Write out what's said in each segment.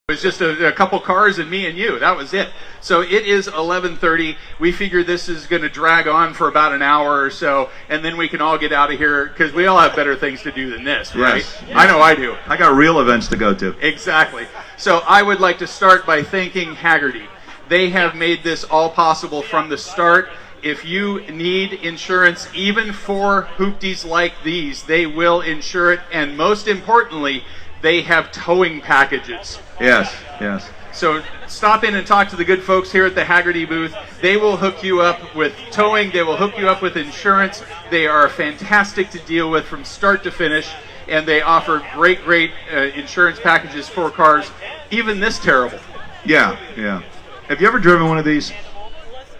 It was just a couple cars and me and you. That was it. So it is 11:30. We figure this is going to drag on for about an hour or so, and then we can all get out of here because we all have better things to do than this, right? Yes. I know I do. I got real events to go to. Exactly. So I would like to start by thanking Haggerty. They have made this all possible from the start. If you need insurance, even for hoopties like these, they will insure it, and most importantly, they have towing packages. Yes, yes. So stop in and talk to the good folks here at the Haggerty booth. They will hook you up with towing. They will hook you up with insurance. They are fantastic to deal with from start to finish, and they offer great insurance packages for cars, even this terrible. Yeah, yeah. Have you ever driven one of these?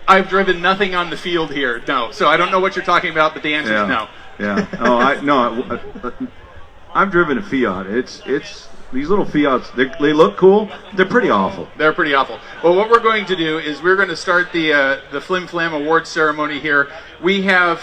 I've driven nothing on the field here, no. So I don't know what you're talking about, but the answer is no. Yeah. I've driven a Fiat. It's these little Fiats. They look cool. They're pretty awful. They're pretty awful. Well, what we're going to do is we're going to start the flim-flam award ceremony here. We have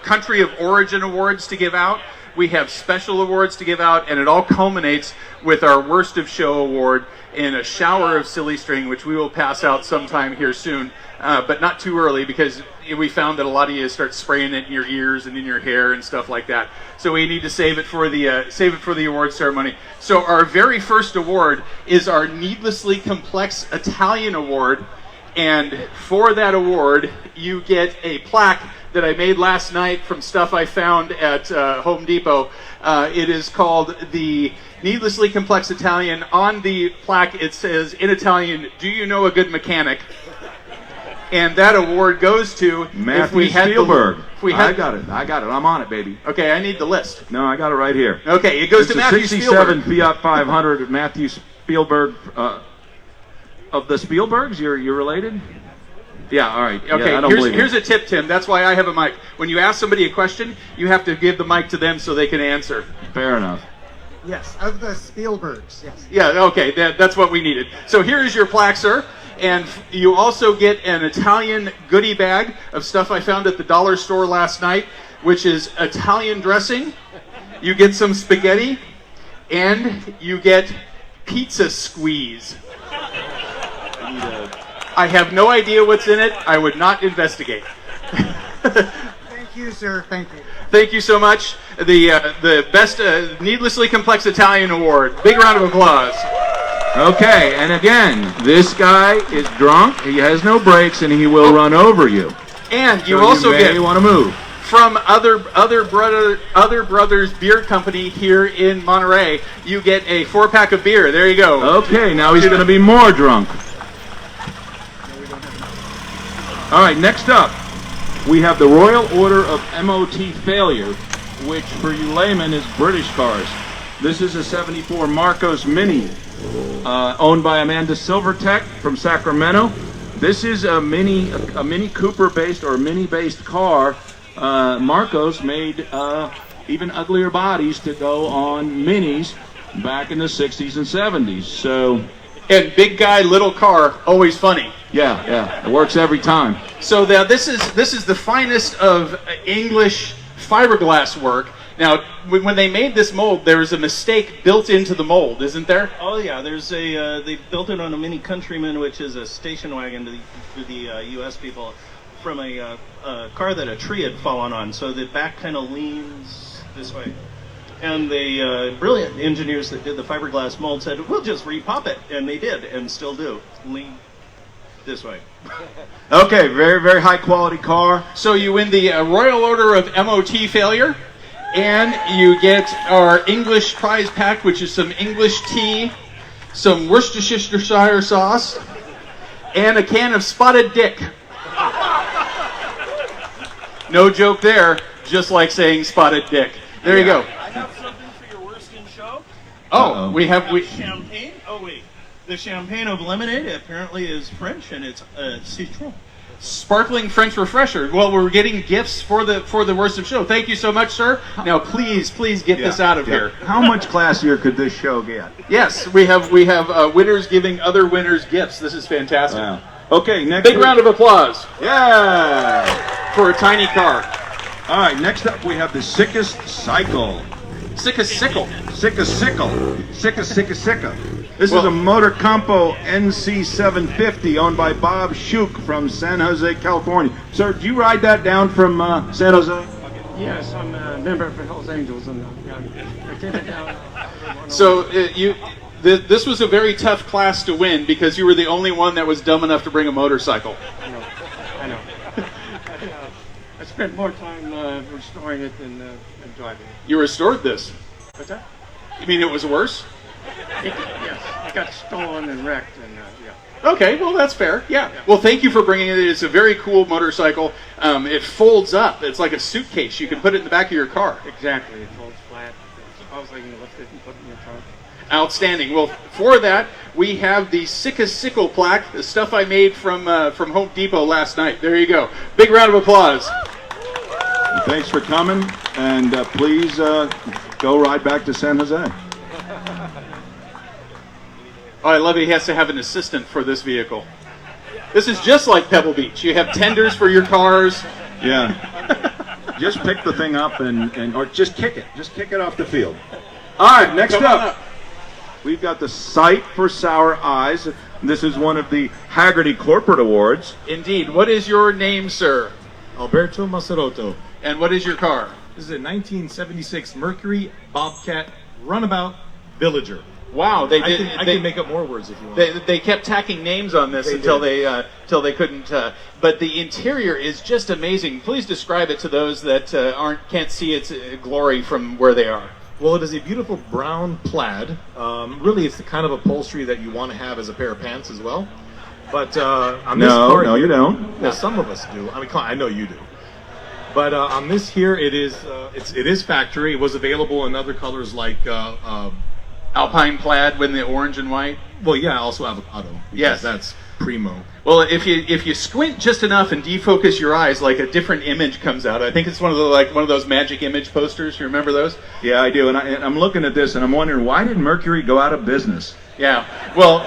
country of origin awards to give out. We have special awards to give out, and it all culminates with our worst of show award in a shower of silly string, which we will pass out sometime here soon, but not too early because we found that a lot of you start spraying it in your ears and in your hair and stuff like that. So we need to save it for the award ceremony. So our very first award is our Needlessly Complex Italian Award, and for that award you get a plaque that I made last night from stuff I found at Home Depot. It is called the Needlessly Complex Italian. On the plaque it says in Italian, "Do you know a good mechanic?" And that award goes to Matthew Spielberg. I got it. I'm on it, baby. Okay, I need the list. No, I got it right here. Okay, it goes to Matthew Spielberg. It's a 67 Fiat 500 Matthew Spielberg. Of the Spielbergs, you're related? Yeah, all right. Okay, Yeah, here's a tip, Tim. That's why I have a mic. When you ask somebody a question, you have to give the mic to them so they can answer. Fair enough. Yes, of the Spielbergs, yes. Yeah, okay, that's what we needed. So here is your plaque, sir. And you also get an Italian goodie bag of stuff I found at the dollar store last night, which is Italian dressing. You get some spaghetti, and you get pizza squeeze. I have no idea what's in it. I would not investigate. Thank you, sir. Thank you. Thank you so much. The best Needlessly Complex Italian Award. Big round of applause. Okay, and again, this guy is drunk. He has no brakes, and he will run over you. And you so also you want to move from Other Brothers Beer Company here in Monterey. You get a 4-pack of beer. There you go. Okay, now he's going to be more drunk. All right, next up, we have the Royal Order of MOT Failure, which for you laymen is British cars. This is a 74 Marcos Mini, owned by Amanda Silvertech from Sacramento. This is a Mini Cooper-based or Mini-based car. Marcos made even uglier bodies to go on Minis back in the 60s and 70s. So, and big guy, little car, always funny. Yeah, it works every time. So now this is the finest of English fiberglass work. Now, when they made this mold, there was a mistake built into the mold, isn't there? Oh yeah, there's they built it on a Mini Countryman, which is a station wagon to the U.S. people, from a car that a tree had fallen on. So the back kind of leans this way. And the brilliant engineers that did the fiberglass mold said, "We'll just repop it," and they did, and still do. Lean this way. Okay, very, very high quality car. So you win the Royal Order of MOT Failure, and you get our English prize pack, which is some English tea, some Worcestershire sauce, and a can of Spotted Dick. No joke there, just like saying Spotted Dick. There you go. I have something for your worst in show. Oh, we have champagne. Oh wait, the champagne of lemonade apparently is French, and it's citron. Sparkling French refresher. Well, we're getting gifts for the worst of show. Thank you so much, sir. Now, please get this out of here. How much classier could this show get? Yes, we have winners giving other winners gifts. This is fantastic. Wow. Okay, next. Big round of applause. Yeah. For a tiny car. All right, next up we have the Sickest Cycle. Sickest Sickle. Sickest Sickle. Sickest Sicka Sicka. This Well- is a Motor Campo NC750 owned by Bob Schuch from San Jose, California. Sir, do you ride that down from San Jose? Yes, I'm a member of the Hells Angels, and I take it down. So this was a very tough class to win because you were the only one that was dumb enough to bring a motorcycle. I know. I spent more time restoring it than driving it. You restored this. What's that? You mean it was worse? Yes, it got stolen and wrecked, and yeah. Okay, well that's fair. Yeah. Well, thank you for bringing it. It's a very cool motorcycle. It folds up. It's like a suitcase. You can put it in the back of your car. Exactly, it folds flat. Supposedly you can lift it and put it in your trunk. Outstanding. Well, for that, we have the Sickest Sickle plaque, the stuff I made from Home Depot last night. There you go. Big round of applause. Thanks for coming, and please go ride back to San Jose. Oh, I love it. He has to have an assistant for this vehicle. This is just like Pebble Beach. You have tenders for your cars. Yeah. Just pick the thing up or just kick it. Just kick it off the field. All right, next Come on up, we've got the Sight for Sour Eyes. This is one of the Haggerty Corporate Awards. Indeed. What is your name, sir? Alberto Maserotto. And what is your car? This is a 1976 Mercury Bobcat Runabout Villager. Wow, they I did. can make up more words if you want. They kept tacking names on this until they couldn't. But the interior is just amazing. Please describe it to those that can't see its glory from where they are. Well, it is a beautiful brown plaid. Really, it's the kind of upholstery that you want to have as a pair of pants as well. But on this part, No, you don't. Well, some of us do. I mean, I know you do. But on this here, it is factory. It was available in other colors like. Alpine plaid with the orange and white. Well, yeah, also avocado. Yes. That's primo. Well, if you squint just enough and defocus your eyes, like a different image comes out. I think it's one of those magic image posters. You remember those? Yeah, I do. And I'm looking at this and I'm wondering, why did Mercury go out of business? Yeah. Well,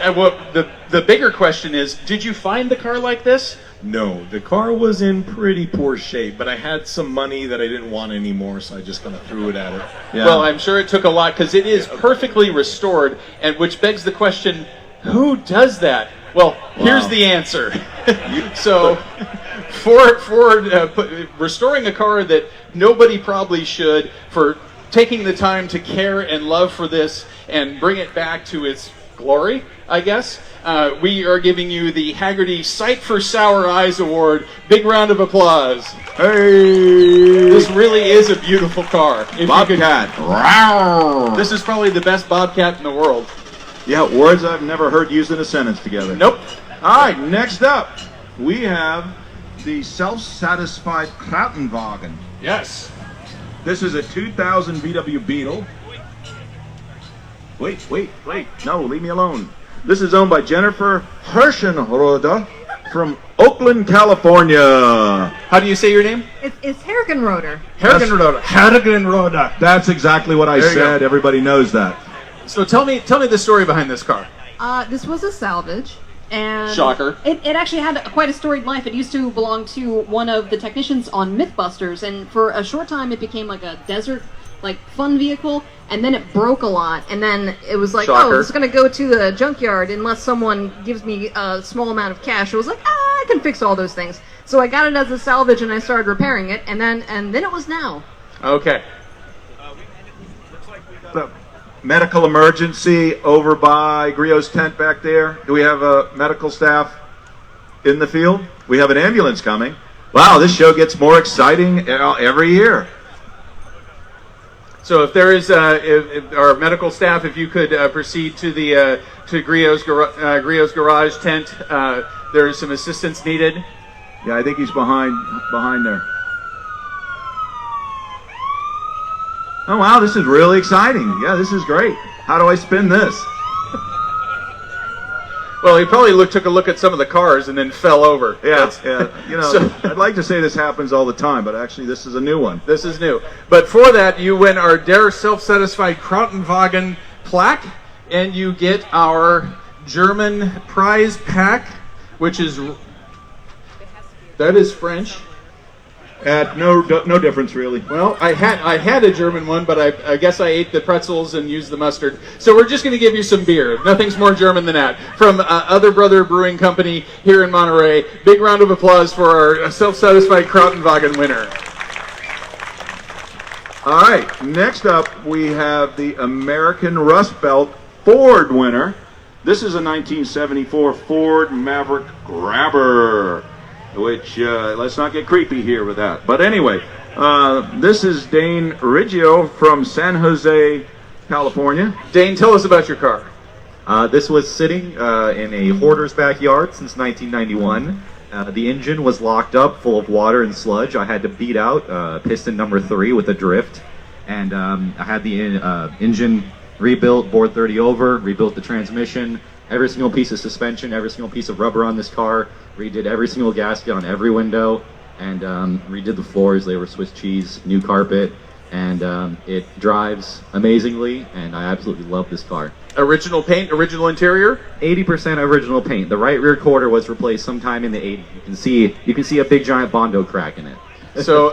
the bigger question is, did you find the car like this? No, the car was in pretty poor shape, but I had some money that I didn't want anymore, so I just kind of threw it at it. Yeah. Well, I'm sure it took a lot because it is perfectly restored, and which begs the question, who does that? Well, here's the answer. So, for restoring a car that nobody probably should, for taking the time to care and love for this and bring it back to its glory, I guess, we are giving you the Haggerty Sight for Sour Eyes Award. Big round of applause. Hey! This really is a beautiful car. If you Bobcat. could- this is probably the best Bobcat in the world. Yeah, words I've never heard used in a sentence together. Nope. All right, next up, we have the self-satisfied Krautenwagen. Yes. This is a 2000 VW Beetle. Wait. No, leave me alone. This is owned by Jennifer Hirschenroder from Oakland, California. How do you say your name? It's Hergenroder. Hergenroder. That's exactly what I There you said. go. Everybody knows that. So tell me the story behind this car. This was a salvage, and Shocker. It actually had quite a storied life. It used to belong to one of the technicians on Mythbusters, and for a short time it became like a desert, fun vehicle, and then it broke a lot, and then it was like, Shocker. oh, it's going to go to the junkyard unless someone gives me a small amount of cash. It was like, I can fix all those things. So I got it as a salvage, and I started repairing it, and then it was now. Okay. The medical emergency over by Griot's tent back there. Do we have a medical staff in the field? We have an ambulance coming. Wow, this show gets more exciting every year. So if there is if our medical staff, if you could proceed to the to Griot's garage tent, there is some assistance needed. Yeah, I think he's behind there. Oh wow, this is really exciting. Yeah, this is great. How do I spin this? Well, he probably took a look at some of the cars and then fell over. Yeah. You know, So- I'd like to say this happens all the time, but actually this is a new one. This is new. But for that, you win our Der Self-Satisfied Krautenwagen plaque, and you get our German prize pack, which is... That is French. No difference really. Well, I had a German one, but I guess I ate the pretzels and used the mustard. So we're just going to give you some beer. Nothing's more German than that. From Other Brother Brewing Company here in Monterey. Big round of applause for our self-satisfied Krautenwagen winner. All right, next up we have the American Rust Belt Ford winner. This is a 1974 Ford Maverick Grabber, which, let's not get creepy here with that. But anyway, this is Dane Riggio from San Jose, California. Dane, tell us about your car. This was sitting in a hoarder's backyard since 1991. The engine was locked up full of water and sludge. I had to beat out piston number 3 with a drift. And I had the engine rebuilt, bored 30 over, rebuilt the transmission, every single piece of suspension, every single piece of rubber on this car, redid every single gasket on every window, and redid the floors. They were Swiss cheese, new carpet, and it drives amazingly, and I absolutely love this car. Original paint, original interior? 80% original paint. The right rear quarter was replaced sometime in the 80s. You can see a big giant Bondo crack in it. So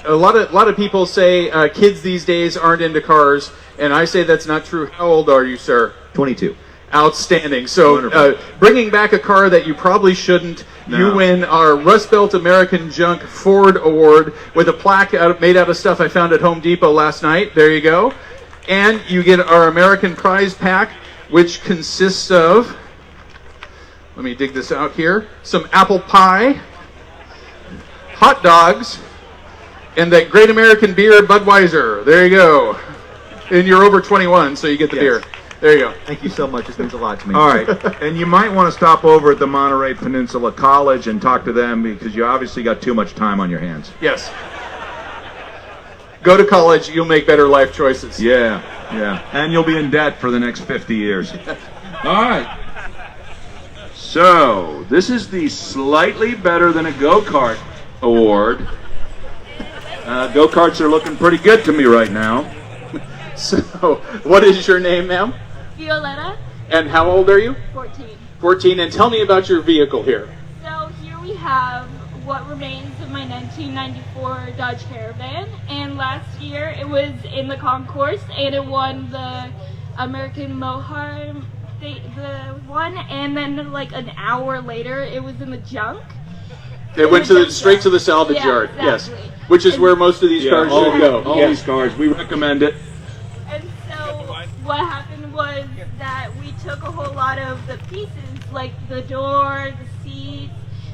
a lot of people say kids these days aren't into cars, and I say that's not true. How old are you, sir? 22. Outstanding. So bringing back a car that you probably shouldn't, you win our Rust Belt American Junk Ford Award with a plaque made out of stuff I found at Home Depot last night. There you go. And you get our American Prize Pack, which consists of, let me dig this out here, some apple pie, hot dogs, and that great American beer, Budweiser. There you go. And you're over 21, so you get the beer. There you go. Thank you so much. This means a lot to me. All right, and you might want to stop over at the Monterey Peninsula College and talk to them because you obviously got too much time on your hands. Yes. Go to college, you'll make better life choices. Yeah. And you'll be in debt for the next 50 years. All right. So, this is the Slightly Better Than a Go-Kart Award. Go-karts are looking pretty good to me right now. So, what is your name, ma'am? Violetta, And how old are you? 14. 14. And tell me about your vehicle here. So here we have what remains of my 1994 Dodge Caravan, and last year it was in the concourse and it won the American Mohar the one, and then like an hour later it was in the junk. It went straight to the salvage yard. Exactly. Yes, which is where most of these cars should go. All these cars, we recommend it. And so what happened was that we took a whole lot of the pieces, like the door, the seats,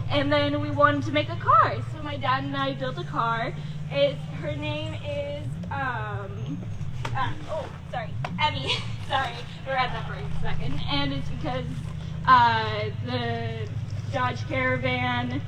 and then we wanted to make a car. So my dad and I built a car. Her name is Emmy. Sorry, forgot that for a second. And it's because the Dodge Caravan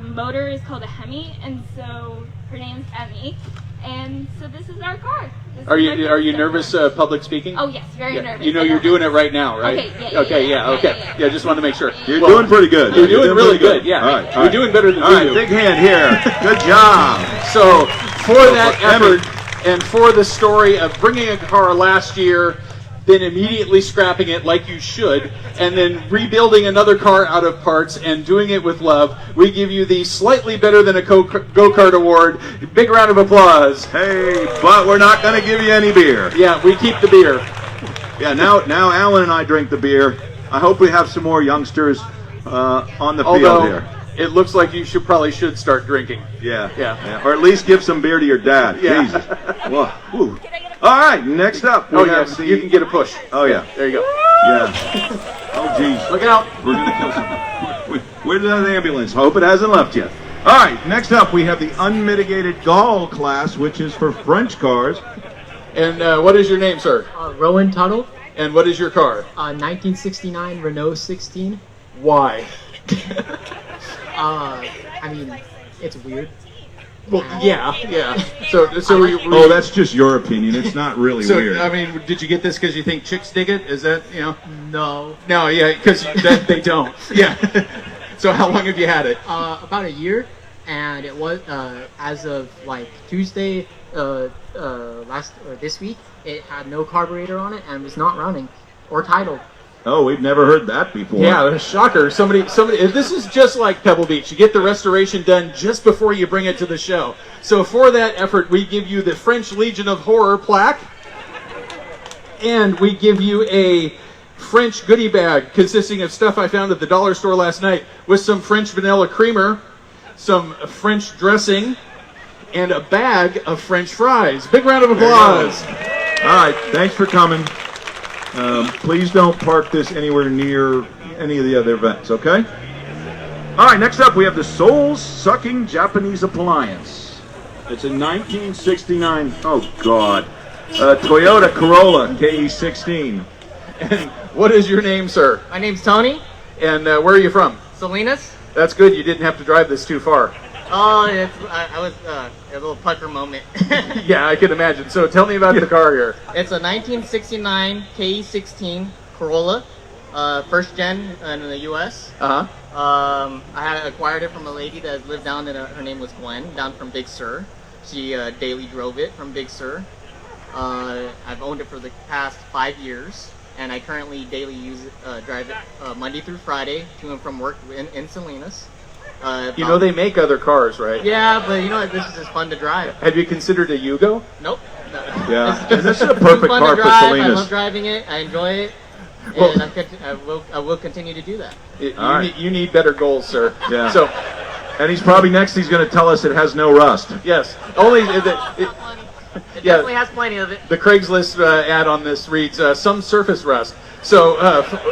motor is called a Hemi, and so her name's Emmy. And so this is our car. Are you nervous public speaking? Oh yes, very nervous. You know you're doing it right now, right? Okay, Yeah, just want to make sure. You're doing pretty good. You're doing really good. Yeah. All right. You're doing better than all we right, do. big hand here. Good job. So for that effort and for the story of bringing a car last year, then immediately scrapping it like you should, and then rebuilding another car out of parts and doing it with love, we give you the Slightly Better Than a Go-Kart Award. Big round of applause. Hey, but we're not going to give you any beer. Yeah, we keep the beer. Yeah, now Alan and I drink the beer. I hope we have some more youngsters on the field here. It looks like you probably should start drinking. Yeah. Or at least give some beer to your dad. Yeah. Jesus. Whoa. Whew. All right, next up. You can get a push. Oh, yeah. There you go. Yeah. Oh, geez. Look out. We're going to kill someone. Where's the ambulance? Hope it hasn't left yet. All right, next up we have the unmitigated Gall class, which is for French cars. And what is your name, sir? Rowan Tuttle, And what is your car? 1969 Renault 16. Why? I mean, it's weird. Well, yeah. So Oh, that's just your opinion. It's not really weird. I mean, did you get this because you think chicks dig it? Is that, No. No, yeah, because they don't. Yeah. So how long have you had it? About a year, and it was as of like Tuesday this week. It had no carburetor on it and was not running or titled. Oh, we've never heard that before. Yeah, shocker. Somebody. This is just like Pebble Beach. You get the restoration done just before you bring it to the show. So for that effort, we give you the French Legion of Horror plaque, and we give you a French goodie bag consisting of stuff I found at the dollar store last night with some French vanilla creamer, some French dressing, and a bag of French fries. Big round of applause. All right, thanks for coming. Please don't park this anywhere near any of the other events, okay? All right, next up we have the soul-sucking Japanese appliance. It's a 1969, oh God, Toyota Corolla KE16. And what is your name, sir? My name's Tony. And where are you from? Salinas. That's good. You didn't have to drive this too far. Oh, I was a little pucker moment. Yeah, I can imagine. So tell me about the car here. It's a 1969 KE16 Corolla, first gen in the U.S. Uh-huh. I had acquired it from a lady that lived down in, her name was Gwen, down from Big Sur. She daily drove it from Big Sur. I've owned it for the past 5 years, and I currently daily drive it Monday through Friday to and from work in Salinas. You know they make other cars, right? Yeah, but you know what? This is just fun to drive. Have you considered a Yugo? Nope. No. Yeah, This this is a too perfect fun car to for drive. Salinas. I love driving it. I enjoy it. Well- And I will continue to do that. You need better goals, sir. Yeah. So, And he's probably next, he's going to tell us it has no rust. yes. Only It yeah. definitely has plenty of it. The Craigslist ad on this reads some surface rust. So,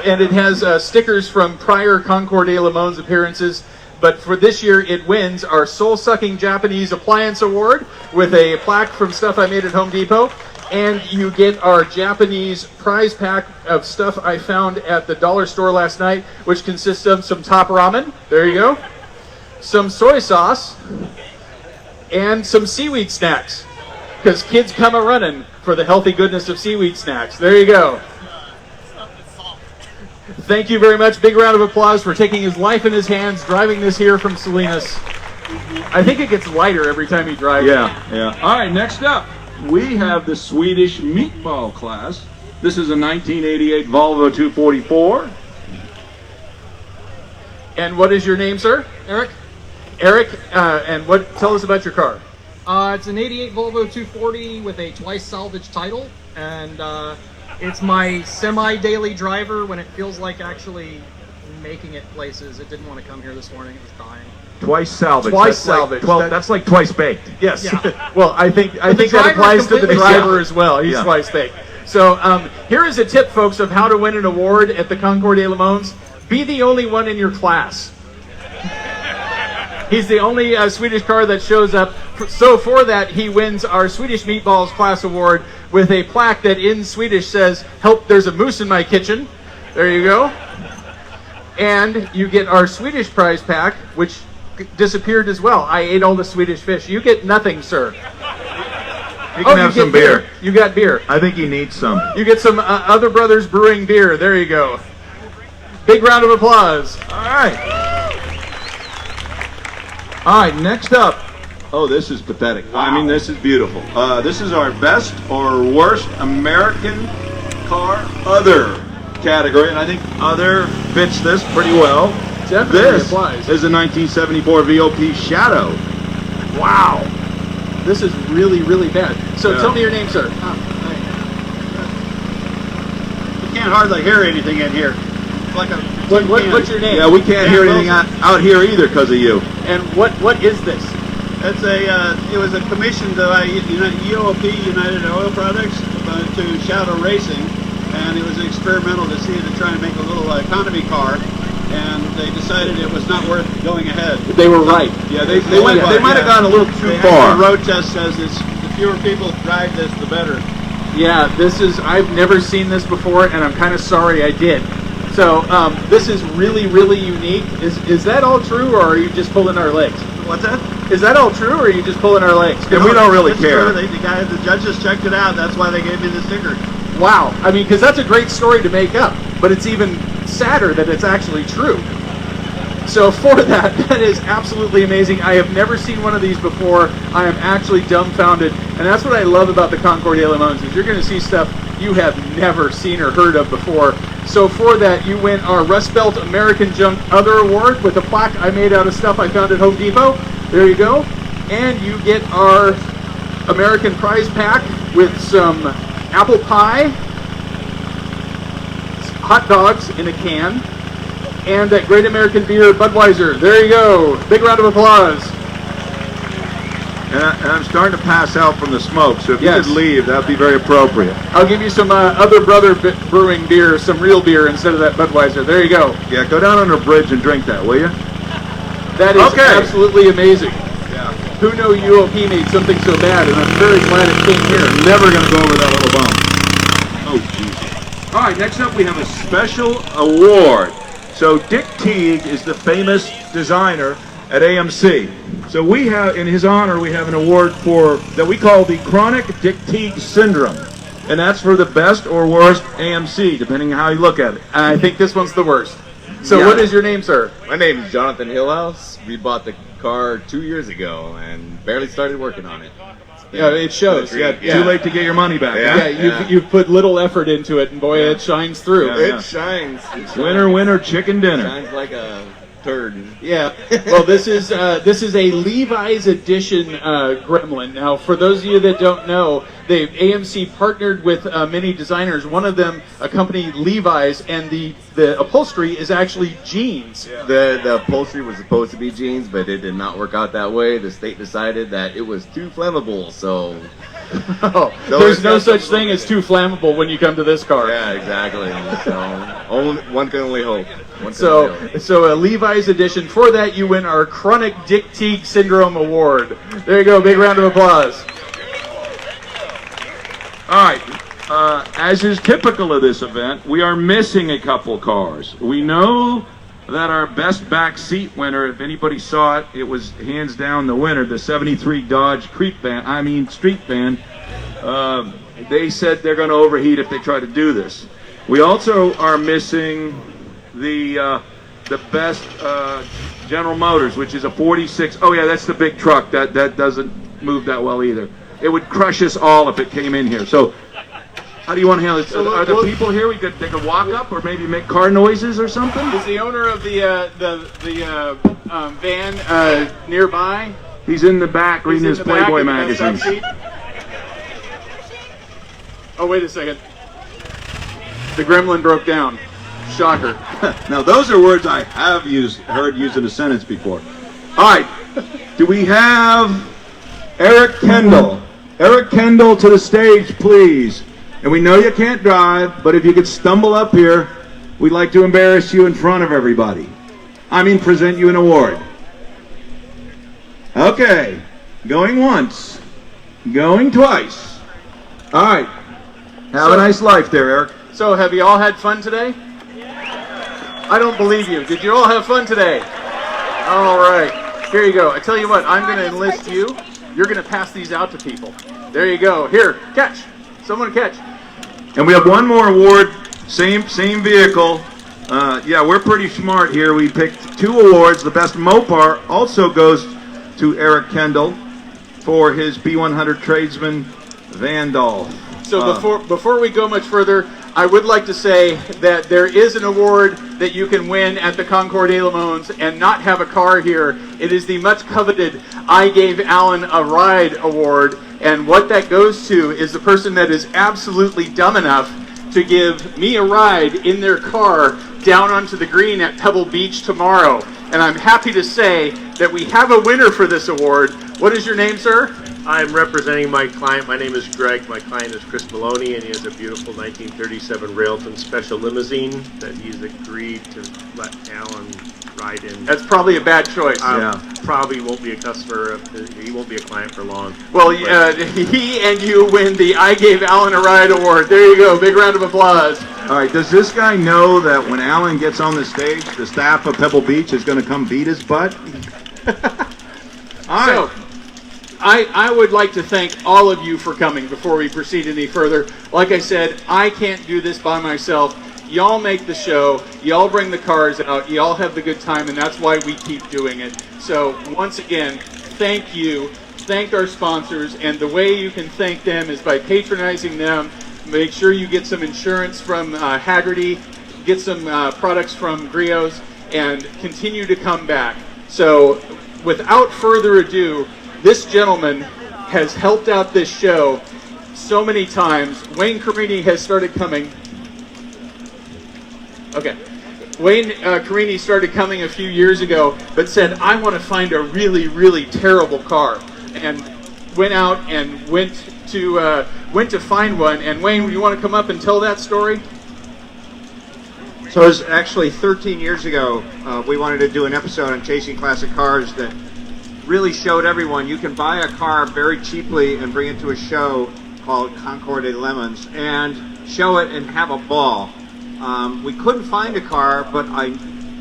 and it has stickers from prior Concours de Le Mans appearances. But for this year, it wins our soul-sucking Japanese appliance award with a plaque from stuff I made at Home Depot. And you get our Japanese prize pack of stuff I found at the dollar store last night, which consists of some top ramen. There you go. Some soy sauce. And some seaweed snacks. Because kids come a-running for the healthy goodness of seaweed snacks. There you go. Thank you very much. Big round of applause for taking his life in his hands, driving this here from Salinas. I think it gets lighter every time he drives. Yeah. All right, next up, we have the Swedish meatball class. This is a 1988 Volvo 244. And what is your name, sir? Eric. Eric, and tell us about your car. It's an 88 Volvo 240 with a twice salvage title, and it's my semi-daily driver when it feels like actually making it places. It didn't want to come here this morning. It was dying. Twice salvage. Twice That's salvage. That's like twice baked. Yes. Yeah. Well, I think that driver applies to the completely driver salvaged. as well. He's Yeah. twice baked. So here is a tip, folks, of how to win an award at the Concours de Le Mans. Be the only one in your class. He's the only Swedish car that shows up. So for that, he wins our Swedish Meatballs Class Award with a plaque that in Swedish says, "Help, there's a moose in my kitchen." There you go. And you get our Swedish prize pack, which disappeared as well. I ate all the Swedish fish. You get nothing, sir. You can have get some beer. You got beer. I think he needs some. You get some Other Brothers Brewing beer. There you go. Big round of applause. All right. All right, next up. Oh, this is pathetic. I mean, this is beautiful. This is our best or worst American car other category, and I think other fits this pretty well. Definitely This applies. is a 1974 VOP Shadow. Wow. This is really, really bad. So Yeah. tell me your name, sir. You can't hardly hear anything in here. It's like a. What's your name? Yeah, we can't hear anything out here either because of you. And what is this? It's it was a commission by UOP, United Oil Products, to Shadow Racing, and it was experimental to see to try and make a little economy car, and they decided it was not worth going ahead. They were right. Yeah, they might have gone a little too far. The road test says the fewer people drive this, the better. Yeah, I've never seen this before, and I'm kind of sorry I did. So this is really, really unique. Is that all true, or are you just pulling our legs? What's that? Is that all true, or are you just pulling our legs? And we don't really It's care. true. The judges checked it out. That's why they gave me the sticker. Wow. I mean, because that's a great story to make up, but it's even sadder that it's actually true. So for that is absolutely amazing. I have never seen one of these before. I am actually dumbfounded, and that's what I love about the Concours de Le Mans is you're going to see stuff you have never seen or heard of before. So for that, you win our Rust Belt American Junk Other Award with a plaque I made out of stuff I found at Home Depot. There you go. And you get our American Prize Pack with some apple pie, hot dogs in a can, and that Great American Beer Budweiser. There you go. Big round of applause. And I'm starting to pass out from the smoke, so if you could leave, that would be very appropriate. I'll give you some Other Brother Brewing beer, some real beer instead of that Budweiser. There you go. Yeah, go down under a bridge and drink that, will you? That is absolutely amazing. Yeah. Who knew UOP made something so bad, and I'm very glad it came here. Never going to go over that little bump. Oh, Jesus. All right, next up we have a special award. So Dick Teague is the famous designer at AMC. So we have, in his honor, we have an award for that we call the Chronic Dick Teague Syndrome. And that's for the best or worst AMC, depending on how you look at it. I think this one's the worst. So what is your name, sir? My name is Jonathan Hillhouse. We bought the car 2 years ago and barely started working on it. Yeah, it shows. Too late to get your money back. You've put little effort into it, and boy, it shines through. It shines. Winner, winner, chicken dinner. Shines like a turd. Yeah. Well, this is a Levi's edition Gremlin. Now, for those of you that don't know, AMC partnered with many designers. One of them, a company Levi's, and the upholstery is actually jeans. Yeah. The upholstery was supposed to be jeans, but it did not work out that way. The state decided that it was too flammable, so. There's no such thing as too flammable when you come to this car. Yeah, exactly. So one can only hope. So a Levi's edition. For that, you win our Chronic Dick Teague Syndrome Award. There you go. Big round of applause. All right. As is typical of this event, we are missing a couple cars. We know that our best back seat winner, if anybody saw it, it was hands down the winner, the 73 Dodge Street Van. They said they're going to overheat if they try to do this. We also are missing the best General Motors, which is a 46. Oh yeah, that's the big truck. That doesn't move that well either. It would crush us all if it came in here. So how do you want to handle it? Are the people here? They could walk up or maybe make car noises or something? Is the owner of the van nearby? He's in the back reading his Playboy magazines. Oh, wait a second. The Gremlin broke down. Shocker. Now, those are words I have heard used in a sentence before. All right. Do we have Eric Kendall? Eric Kendall to the stage, please. And we know you can't drive, but if you could stumble up here, we'd like to embarrass you in front of everybody. I mean, present you an award. Okay. Going once. Going twice. All right. Have a nice life there, Eric. So, have you all had fun today? I don't believe you. Did you all have fun today? All right. Here you go. I tell you what, I'm going to enlist you. You're going to pass these out to people. There you go. Here, catch. Someone catch. And we have one more award, same vehicle. Yeah, we're pretty smart here. We picked 2 awards. The best Mopar also goes to Eric Kendall for his B100 Tradesman Vandal. So before we go much further, I would like to say that there is an award that you can win at the Concours de Le Mans and not have a car here. It is the much coveted I Gave Alan a Ride award. And what that goes to is the person that is absolutely dumb enough to give me a ride in their car down onto the green at Pebble Beach tomorrow. And I'm happy to say that we have a winner for this award. What is your name, sir? I'm representing my client. My name is Greg. My client is Chris Maloney, and he has a beautiful 1937 Railton Special Limousine that he's agreed to let Alan ride in. That's probably a bad choice. Probably won't be a customer. He won't be a client for long. Well, he and you win the I Gave Alan a Ride award. There you go. Big round of applause. All right, does this guy know that when Alan gets on the stage, the staff of Pebble Beach is going to come beat his butt? All right. So, I would like to thank all of you for coming before we proceed any further. Like I said, I can't do this by myself. Y'all make the show. Y'all bring the cars out. Y'all have the good time, and that's why we keep doing it. So, once again, thank you. Thank our sponsors, and the way you can thank them is by patronizing them, Make sure you get some insurance from Haggerty, get some products from Griots, and continue to come back. So without further ado, this gentleman has helped out this show so many times. Wayne Carini has started coming. Okay. Wayne Carini started coming a few years ago, but said, I want to find a really, really terrible car. And went out and went to find one. And Wayne, you want to come up and tell that story? So it was actually 13 years ago, we wanted to do an episode on chasing classic cars that really showed everyone you can buy a car very cheaply and bring it to a show called Concours de Lemons and show it and have a ball. We couldn't find a car, but I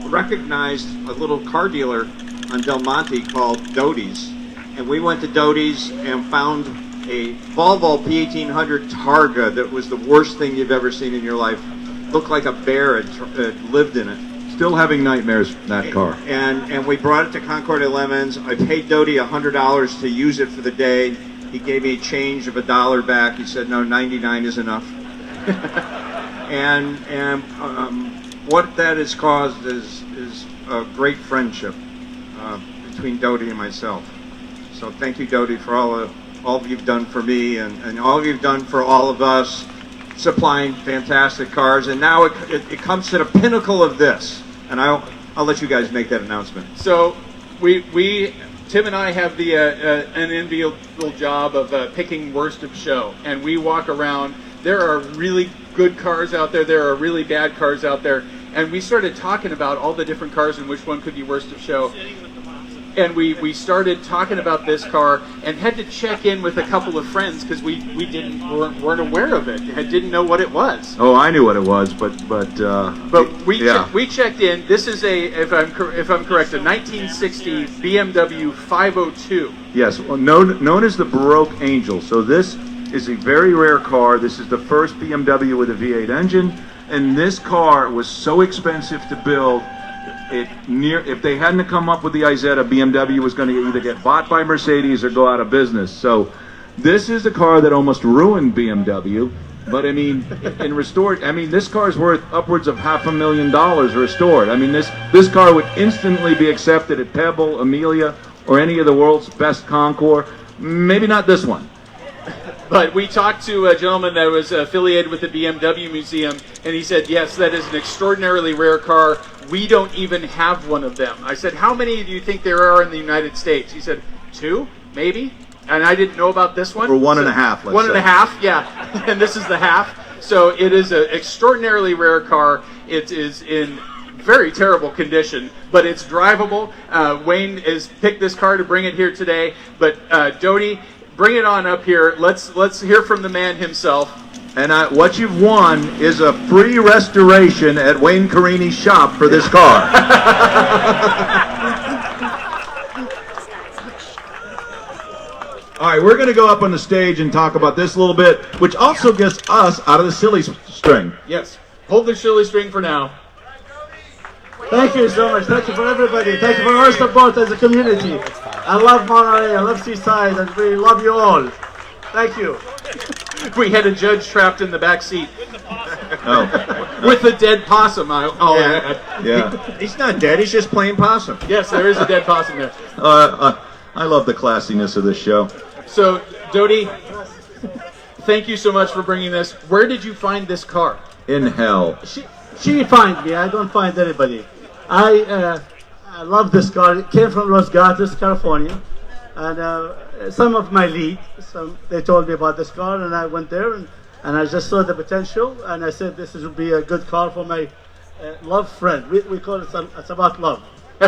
recognized a little car dealer on Del Monte called Doty's. And we went to Doty's and found a Volvo P1800 Targa that was the worst thing you've ever seen in your life. Looked like a bear had lived in it. Still having nightmares in that car. And we brought it to Concours de Lemons. I paid Doty $100 to use it for the day. He gave me a change of $1 back. He said, no, 99 is enough. and what that has caused is a great friendship between Doty and myself. So thank you, Doty, for all you've done for me and all you've done for all of us, supplying fantastic cars. And now it comes to the pinnacle of this. And I'll let you guys make that announcement. So Tim and I have an enviable job of picking worst of show. And we walk around. There are really good cars out there. There are really bad cars out there. And we started talking about all the different cars and which one could be worst of show. And we started talking about this car and had to check in with a couple of friends because we weren't aware of it. Didn't know what it was. Oh, I knew what it was, but we checked in. This is if I'm correct, a 1960 BMW 502. Yes, well, known as the Baroque Angel. So this is a very rare car. This is the first BMW with a V8 engine, and this car was so expensive to build. If they hadn't come up with the Isetta, BMW was going to either get bought by Mercedes or go out of business. So this is a car that almost ruined BMW. But I mean, in restored, I mean, this car is worth upwards of $500,000 restored. I mean, this car would instantly be accepted at Pebble, Amelia, or any of the world's best Concours. Maybe not this one. But we talked to a gentleman that was affiliated with the BMW Museum, and he said, yes, that is an extraordinarily rare car. We don't even have one of them. I said, how many do you think there are in the United States? He said, 2, maybe? And I didn't know about this one. Or 1.5, let's say. 1.5, yeah. And this is the half. So it is an extraordinarily rare car. It is in very terrible condition, but it's drivable. Wayne has picked this car to bring it here today. But Doty, bring it on up here. Let's hear from the man himself. And what you've won is a free restoration at Wayne Carini's shop for this car. All right, we're going to go up on the stage and talk about this a little bit, which also gets us out of the silly string. Yes, hold the silly string for now. Thank you so much. Thank you for everybody. Thank you for our support as a community. I love Monterey. I love Seaside, and we love you all. Thank you. We had a judge trapped in the back seat. Oh. With a dead possum. Yeah. He's not dead. He's just playing possum. Yes, there is a dead possum there. I love the classiness of this show. So, Doty, thank you so much for bringing this. Where did you find this car? In hell. She finds me. I don't find anybody. I love this car. It came from Los Gatos, California. And some of my leads, they told me about this car, and I went there and I just saw the potential, and I said this would be a good car for my love friend. We call it, it's about love.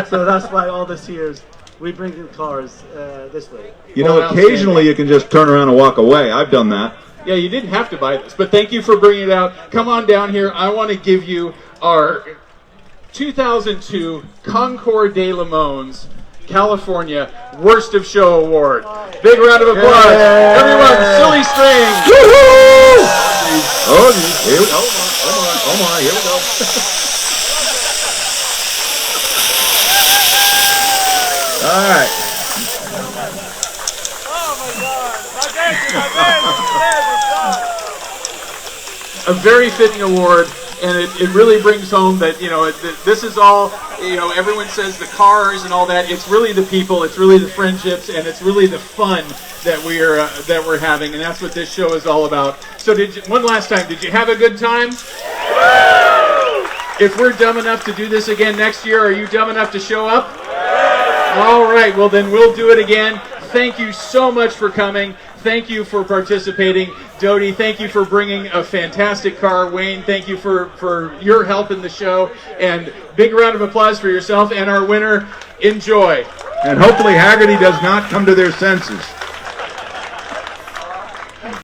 So that's why all these years we bring in cars this way. You know, occasionally you can just turn around and walk away. I've done that. Yeah, you didn't have to buy this, but thank you for bringing it out. Come on down here. I want to give you our 2002 Concours de Lemons California Worst of Show Award. Big round of applause. Yay. Everyone, silly string. Woo-hoo! Oh, here we go. Oh my, here we go. All right. a very fitting award, and it really brings home that, this is all, everyone says the cars and all that. It's really the people, it's really the friendships, and it's really the fun that we're having, and that's what this show is all about. So one last time, did you have a good time? If we're dumb enough to do this again next year, are you dumb enough to show up? All right, well then we'll do it again. Thank you so much for coming. Thank you for participating. Dodie, thank you for bringing a fantastic car. Wayne, thank you for your help in the show. And big round of applause for yourself and our winner. Enjoy. And hopefully Haggerty does not come to their senses.